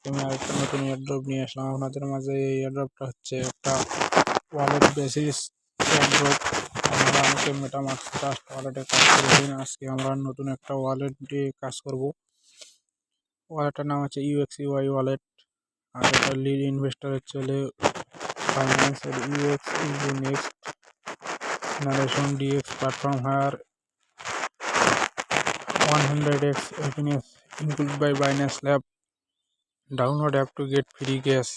আমি আরেকটা নতুন এয়ারড্রপ নিয়ে আসলাম আপনাদের মাঝে। এই এয়ারড্রপটা হচ্ছে একটা ওয়ালেট বেসিস এয়ারড্রপ। আমরা অনেকে মেটামাস্ক ট্রাস্ট ওয়ালেটে কাজ করেছেন। আজকে আমরা নতুন একটা ওয়ালেট দিয়ে কাজ করব। ওয়ালেটটার নাম হচ্ছে UXUI ওয়ালেট। আর এটা লিড ইনভেস্টর হচ্ছে finance UX into next narration DX platform higher 100x happiness included by Binance Lab. Download app to get free gas.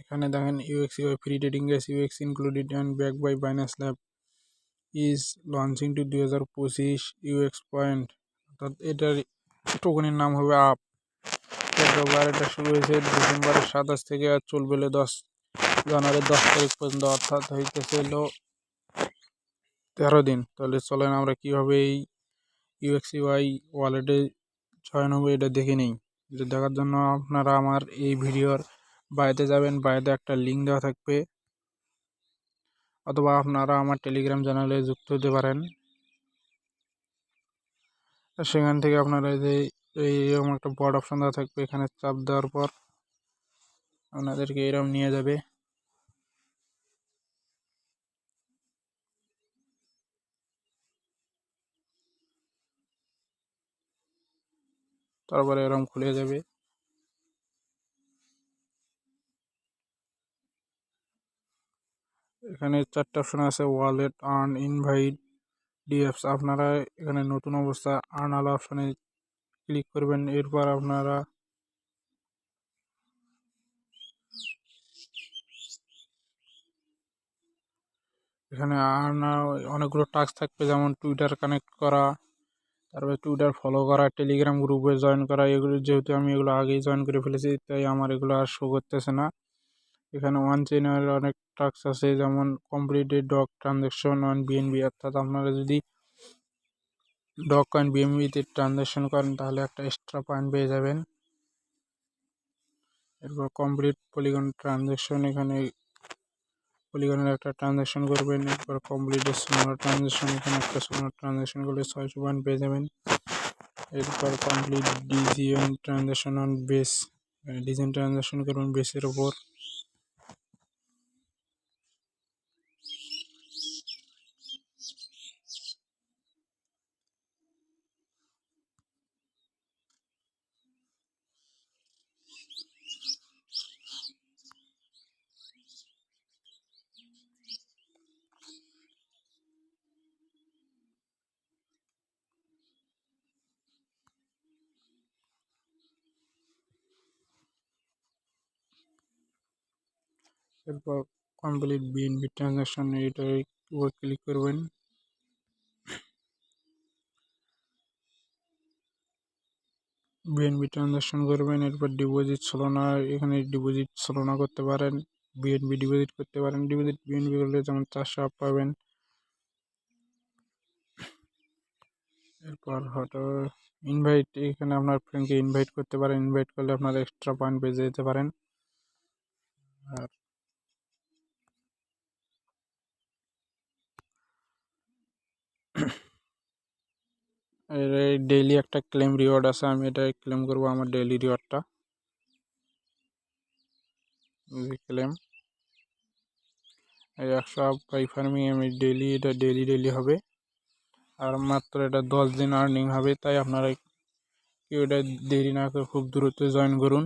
এখানে দেখেন UXUI free trading gas UX included and backed by Binance Lab is launching to 2025 UX point। অর্থাৎ এটার টোকেনের নাম হবে up. এটা শুরু হয়েছে ডিসেম্বরের 27 থেকে আর চলবে 10 জানুয়ারির 10 তারিখ পর্যন্ত, অর্থাৎ হইতেছে 13 দিন। তাহলে চলেন আমরা কীভাবে এই UXUI ওয়ালেটে জয়েন হবে এটা দেখে নিই। এটা দেখার জন্য আপনারা আমার এই ভিডিওর বায়োতে যাবেন, বায়োতে একটা লিঙ্ক দেওয়া থাকবে, অথবা আপনারা আমার টেলিগ্রাম চ্যানেলে যুক্ত হতে পারেন। সেখান থেকে আপনারা এইরকম একটা বড় অপশন দেওয়া থাকবে, এখানে চাপ দেওয়ার পর আপনাদেরকে এরকম নিয়ে যাবে। তারপরে এরকম খুলে যাবে। এখানে 4টা অপশন আছে, ওয়ালেট, আর্ন, ইনভাইট, ডিএফস। আপনারা এখানে নতুন অবস্থা আর্ন আলা অপশনে ক্লিক করবেন। এরপর আপনারা এখানে আর্ন অনেকগুলো টাস্ক থাকবে, যেমন টুইটার কানেক্ট করা, তারপরে টুইটার ফলো করা, টেলিগ্রাম গ্রুপে জয়েন করা। এগুলো যেহেতু আমি এগুলো আগেই জয়েন করে ফেলেছি, তাই আমার এগুলো আর শো করতেছে না। এখানে ওয়ান চেইনের অনেক টাস্ক আছে, যেমন completed doc transaction on BNB। অর্থাৎ আপনারা যদি ডক কয়েন BNB-তে ট্রানজ্যাকশন করেন তাহলে একটা এক্সট্রা পয়েন্ট পেয়ে যাবেন। এরপর কমপ্লিট পলিগন ট্রানজ্যাকশন, এখানে পলিগনের একটা ট্রানজ্যাকশন করবেন। এরপর কমপ্লিটেড সোনার ট্রানজ্যাকশন, এখানে একটা সোনার ট্রানজ্যাকশন করলে 600 পয়েন্ট পেয়ে যাবেন। এরপর কমপ্লিট ডিজিএন ট্রানজ্যাকশন অন বেস, ডিজিএন ট্রানজ্যাকশন করবেন বেসের ওপর। এরপর কমপ্লিট BNB ট্রানজ্যাকশন, এটার উপর ক্লিক করবেন। BNB ট্রানজ্যাকশন করবেন। এরপর ডিপোজিট সোলোনা, এখানে ডিপোজিট সোলোনা করতে পারেন, BNB ডিপোজিট করতে পারেন। ডিপোজিট BNB করলে যেমন 400 আপ পাবেন। এরপর হয়তো ইনভাইট, এখানে আপনার ফ্রেন্ডকে ইনভাইট করতে পারেন। ইনভাইট করলে আপনার এক্সট্রা পয়েন্ট পেয়ে যেতে পারেন। আর ডেইলি একটা ক্লেম রিওয়ার্ড আছে, আমি এটা ক্লেম করব, আমার ডেইলি রিওয়ার্ডটা ক্লেম 100 আপ বাই ফার্মিং। আমি ডেইলি, এটা ডেইলি হবে, আর মাত্র এটা 10 দিন আর্নিং হবে। তাই আপনারা কেউ এটা দেরি না করে খুব দ্রুত জয়েন করুন,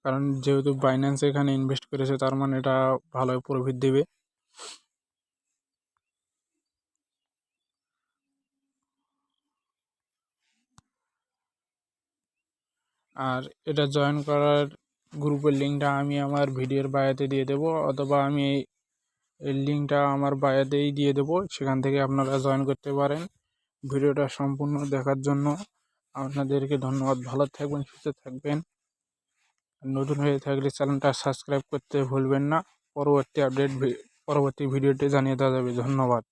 কারণ যেহেতু বাইন্যান্স এখানে ইনভেস্ট করেছে তার মানে এটা ভালো প্রফিট দেবে। আর এটা জয়েন করার গ্রুপের লিঙ্কটা আমি আমার ভিডিওর বায়োতে দিয়ে দেবো, অথবা আমি এই লিঙ্কটা আমার বায়োতেই দিয়ে দেবো, সেখান থেকে আপনারা জয়েন করতে পারেন। ভিডিওটা সম্পূর্ণ দেখার জন্য আপনাদেরকে ধন্যবাদ। ভালো থাকবেন, সুস্থ থাকবেন। নতুন হয়ে থাকলে চ্যানেলটা সাবস্ক্রাইব করতে ভুলবেন না। পরবর্তী আপডেট পরবর্তী ভিডিওতে জানিয়ে দেওয়া যাবে। ধন্যবাদ।